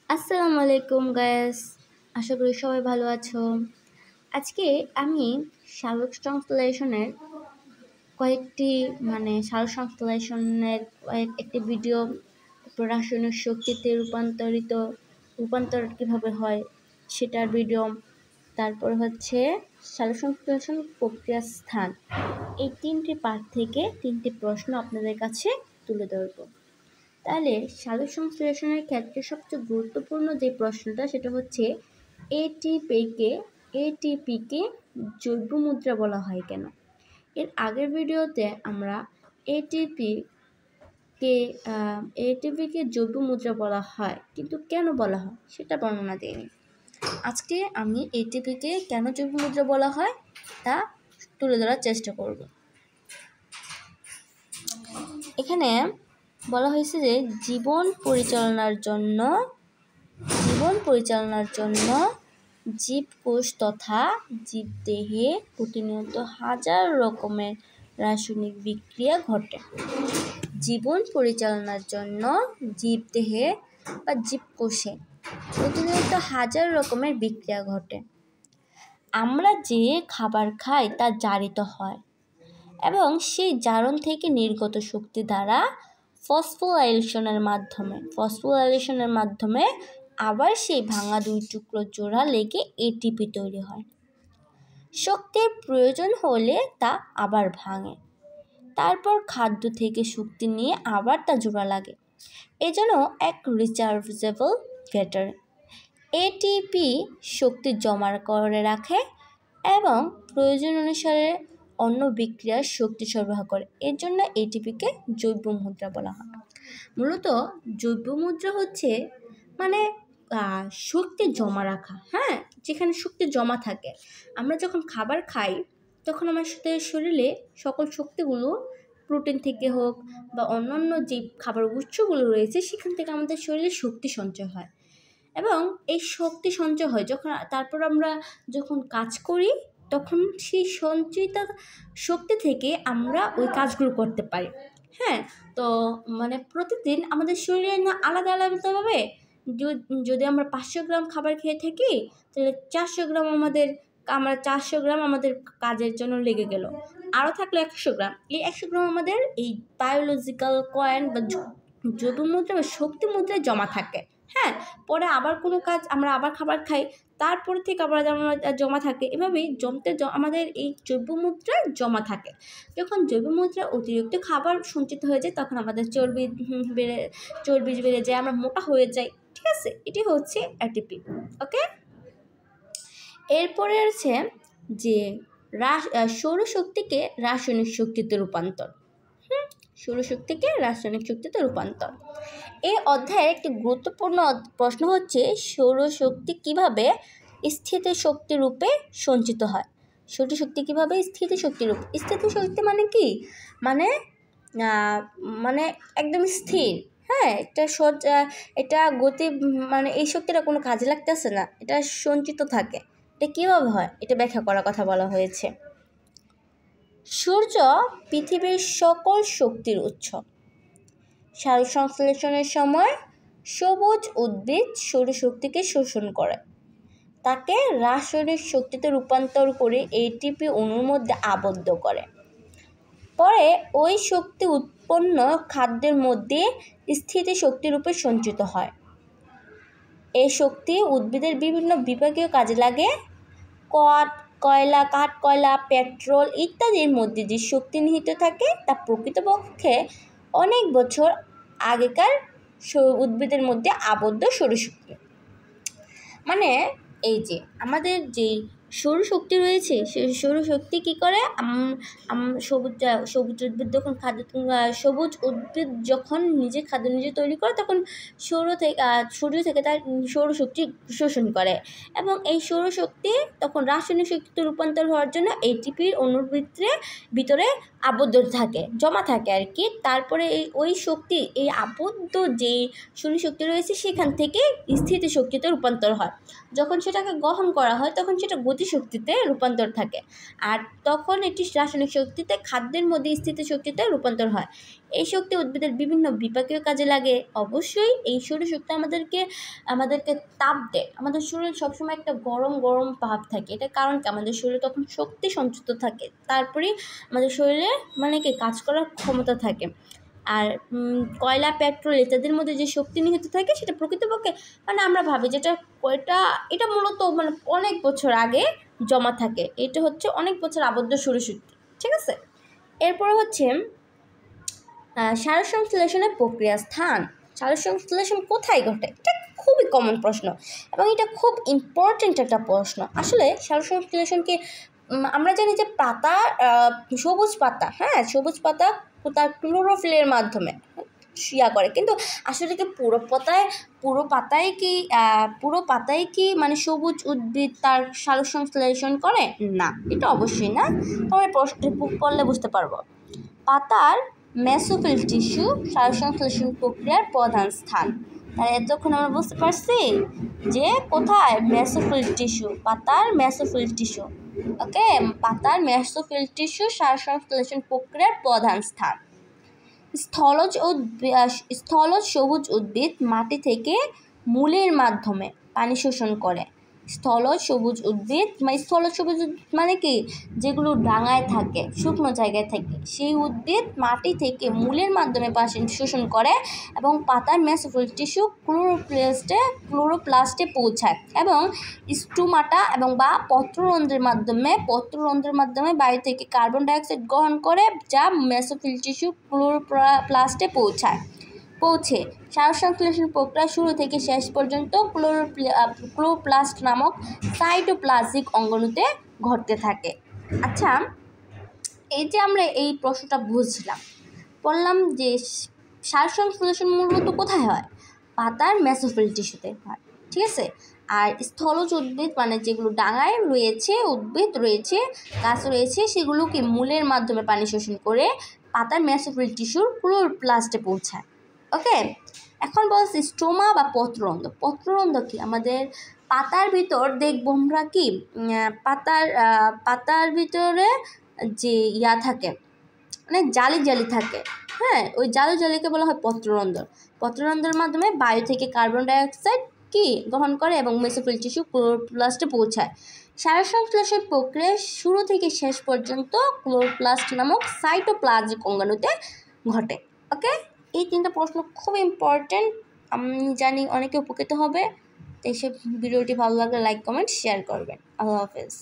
আসসালামু আলাইকুম গাইস, আশা করি সবাই ভালো আছো। আজকে আমি শালক সংশ্লেষণের কয়েকটি শালক সংশ্লেষণের একটি ভিডিও, রাসায়নিক শক্তিতে রূপান্তর কিভাবে হয় সেটার ভিডিও, তারপর হচ্ছে শালক সংশ্লেষণ প্রক্রিয়ার স্থান, এই তিনটি পার্ট থেকে তিনটি প্রশ্ন আপনাদের কাছে তুলে ধরব। তাহলে সালোক সংশ্লেষণের ক্ষেত্রে সবচেয়ে গুরুত্বপূর্ণ যে প্রশ্নটা সেটা হচ্ছে এটিপিকে জৈব মুদ্রা বলা হয় কেন। এর আগের ভিডিওতে আমরা এটিপিকে জৈব মুদ্রা বলা হয় কিন্তু কেন বলা হয় সেটা বর্ণনা দিইনি। আজকে আমি এটিপিকে কেন জৈব মুদ্রা বলা হয় তা তুলে ধরার চেষ্টা করব। এখানে বলা হয়েছে যে জীবন পরিচালনার জন্য জীবকোষ তথা জীবদেহে প্রতিনিয়ত হাজার রকমের রাসায়নিক বিক্রিয়া ঘটে। জীবন পরিচালনার জন্য জীবদেহে বা জীবকোষে প্রতিনিয়ত হাজার রকমের বিক্রিয়া ঘটে। আমরা যে খাবার খাই তা জারিত হয় এবং সেই জারণ থেকে নির্গত শক্তি দ্বারা ফসফোরাইলেশনের মাধ্যমে আবার সেই ভাঙা দুই টুকরো জোড়া লেগে এটিপি তৈরি হয়। শক্তির প্রয়োজন হলে তা আবার ভাঙে, তারপর খাদ্য থেকে শক্তি নিয়ে আবার তা জোড়া লাগে। এজন্য এক রিচার্জেবল ব্যাটারি এটিপি শক্তি জমা করে রাখে এবং প্রয়োজন অনুসারে অন্য বিক্রিয়ার শক্তি সরবরাহ করে। এর জন্য এটিপিকে জৈব মুদ্রা বলা হয়। মূলত জৈব মুদ্রা হচ্ছে শক্তি জমা রাখা, যেখানে শক্তি জমা থাকে। আমরা যখন খাবার খাই তখন আমাদের শরীরে সকল শক্তিগুলো প্রোটিন থেকে হোক বা অন্যান্য যে খাবার উৎসগুলো রয়েছে সেখান থেকে আমাদের শরীরে শক্তি সঞ্চয় হয় এবং এই শক্তি সঞ্চয় হয় তারপর আমরা যখন কাজ করি তখন সেই সঞ্চিত শক্তি থেকে আমরা ওই কাজগুলো করতে পারি। তো প্রতিদিন আমাদের শরীরে না আলাদা আলাদাভাবে যদি আমরা 500 গ্রাম খাবার খেয়ে থাকি তাহলে 400 গ্রাম আমাদের কাজের জন্য লেগে গেল, আরও থাকলো 100 গ্রাম। এই 100 গ্রাম আমাদের এই বায়োলজিক্যাল কয়েন বা জৈব মুদ্রা বা শক্তি মুদ্রায় জমা থাকে। পরে আবার কোনো কাজ আমরা আবার খাবার খাই, তারপর থেকে আবার জমা থাকে। এভাবেই আমাদের এই জৈব মুদ্রায় জমা থাকে। যখন জৈব মুদ্রা অতিরিক্ত খাবার সঞ্চিত হয়ে যায় তখন আমাদের চর্বি বেড়ে যায়, আমরা মোটা হয়ে যাই। ঠিক আছে, এটি হচ্ছে এটিপি। ওকে, এরপরে আছে যে সৌরশক্তিকে রাসায়নিক শক্তিতে রূপান্তর। এই অধ্যায়ের একটি গুরুত্বপূর্ণ প্রশ্ন হচ্ছে সৌরশক্তি কিভাবে স্থিতিশক্তি রূপে সঞ্চিত হয়। সৌরশক্তি কিভাবে স্থিতিশক্তি মানে কি, একদম স্থির। এটা গতি, এই শক্তিটা কোনো কাজে লাগতেছে না, এটা সঞ্চিত থাকে। এটা কিভাবে হয় এটা ব্যাখ্যা করার কথা বলা হয়েছে। সূর্য পৃথিবীর সকল শক্তির উৎস। সালোক সংশ্লেষণের সময় সবুজ উদ্ভিদ সৌরশক্তিকে শোষণ করে তাকে রাসায়নিক শক্তিতে রূপান্তর করে এটিপি অণুর মধ্যে আবদ্ধ করে। পরে ওই শক্তি উৎপন্ন খাদ্যের মধ্যে স্থিতিশক্তি রূপে সঞ্চিত হয়। এই শক্তি উদ্ভিদের বিভিন্ন বিভাগীয় কাজে লাগে। কাঠ কয়লা, পেট্রোল ইত্যাদির মধ্যে যে শক্তি নিহিত থাকে তা প্রকৃতপক্ষে অনেক বছর আগেকার উদ্ভিদের মধ্যে আবদ্ধ সৌরশক্তি। এই যে আমাদের যে সৌরশক্তি রয়েছে সেই সৌরশক্তি কী করে, সবুজ উদ্ভিদ যখন নিজে খাদ্য নিজে তৈরি করে তখন সূর্য থেকে তার সৌরশক্তি শোষণ করে এবং এই সৌরশক্তি তখন রাসায়নিক শক্তিতে রূপান্তর হওয়ার জন্য এটিপির অণুর ভিতরে আবদ্ধ থাকে, জমা থাকে আর কি। তারপরে ওই শক্তি, এই আবদ্ধ যে সৌরশক্তি রয়েছে সেখান থেকে স্থিতিশক্তিতে রূপান্তর হয়। যখন সেটাকে গ্রহণ করা হয় তখন সেটা গতি স্থিতিশক্তিতে রূপান্তর থাকে, আর তখন এটি রাসায়নিক শক্তিতে খাদ্যের মধ্যে স্থিতিশক্তিতে রূপান্তর হয়। এই শক্তি উদ্ভিদের বিভিন্ন বিপাকীয় কাজে লাগে। অবশ্যই এই সৌরশক্তি আমাদেরকে তাপ দেয়। আমাদের শরীরে সবসময় একটা গরম গরম ভাব থাকে, এটার কারণ কি, আমাদের শরীরে তখন শক্তি সঞ্চিত থাকে, তারপরেই আমাদের শরীরে মানে কি কাজ করার ক্ষমতা থাকে। আর কয়লা, পেট্রোল ইত্যাদির মধ্যে যে শক্তি নিহিত থাকে সেটা প্রকৃতপক্ষে মানে আমরা ভাবি যেটা এটা মূলত মানে অনেক বছর আগে জমা থাকে। এটা হচ্ছে অনেক বছর আবদ্ধ সৌরশক্তি, ঠিক আছে। এরপর হচ্ছে সালোকসংশ্লেষণের প্রক্রিয়া স্থান। সালোকসংশ্লেষণ কোথায় ঘটে? এটা খুবই কমন প্রশ্ন এবং এটা খুব ইম্পর্টেন্ট একটা প্রশ্ন। আসলে সালোকসংশ্লেষণকে আমরা জানি যে পাতা, সবুজ পাতা, সবুজ পাতা তার ক্লোরোফিলের মাধ্যমে করে, কিন্তু আসলে কি পুরো পাতায় কি মানে সবুজ উদ্ভিদ তার সালোকসংশ্লেষণ করে? না, এটা অবশ্যই না। তোমরা প্রশ্ন পড়লে বুঝতে পারবো। পাতার মেসোফিল টিস্যু সালোকসংশ্লেষণ প্রক্রিয়ার প্রধান স্থান। তাহলে এতক্ষণ আমরা বুঝতে পারছি যে কোথায় মেসোফিল টিস্যু, পাতার মেসোফিল টিস্যু। ওকে, পাতার মেসোফিল টিস্যু সালোকসংশ্লেষণ প্রক্রিয়ার প্রধান স্থান। স্থলজ সবুজ উদ্ভিদ মাটি থেকে মূলের মাধ্যমে পানি শোষণ করে। স্থলজ সবুজ উদ্ভিদ মানে কি, যেগুলো ডাঙায় থাকে, শুকনো জায়গায় থাকে, সেই উদ্ভিদ মাটি থেকে মূলের মাধ্যমে পানি শোষণ করে এবং পাতার মেসোফিল টিস্যু ক্লোরোপ্লাস্টে পৌঁছায় এবং স্টোমাটা এবং বা পত্ররন্ধ্রের মাধ্যমে বায়ু থেকে কার্বন ডাইঅক্সাইড গ্রহণ করে, যা মেসোফিল টিস্যু ক্লোরোপ্লাস্টে পৌঁছে সালোকসংশ্লেষণ প্রক্রিয়া শুরু থেকে শেষ পর্যন্ত ক্লোরোপ্লাস্ট নামক সাইটোপ্লাজমিক অঙ্গনুতে ঘটতে থাকে। আচ্ছা, এই যে আমরা এই প্রশ্নটা বুঝলাম, বললাম যে সালোকসংশ্লেষণ মূলত কোথায় হয়? পাতার মেসোফিল টিস্যুতে হয়, ঠিক আছে। আর স্থলজ উদ্ভিদ মানে যেগুলো ডাঙায় রয়েছে, উদ্ভিদ রয়েছে, গাছ রয়েছে, সেগুলোকে মূলের মাধ্যমে পানি শোষণ করে পাতার মেসোফিল টিস্যুর ক্লোরোপ্লাস্টে পৌঁছায়। ওকে, এখন বলছি স্টোমা বা পত্ররন্ধ্র কি? আমাদের পাতার ভিতর দেখবো আমরা কি পাতার ভিতরে যে থাকে মানে জালি থাকে, ওই জালিকে বলা হয় পত্ররন্ধ্রের মাধ্যমে বায়ু থেকে কার্বন ডাইঅক্সাইড কি গ্রহণ করে এবং মেসোফিল টিস্যু ক্লোরোপ্লাস্টে পৌঁছায়। সালোকসংশ্লেষণ প্রক্রিয়া শুরু থেকে শেষ পর্যন্ত ক্লোরোপ্লাস্ট নামক সাইটোপ্লাজমিক অঙ্গাণুতে ঘটে। ওকে, এই 3টা প্রশ্ন খুব ইম্পর্টেন্ট, আমি জানি অনেকে উপকৃত হবে। তো এইসব ভিডিওটি ভালো লাগলে লাইক, কমেন্ট, শেয়ার করবেন। আল্লাহ হাফেজ।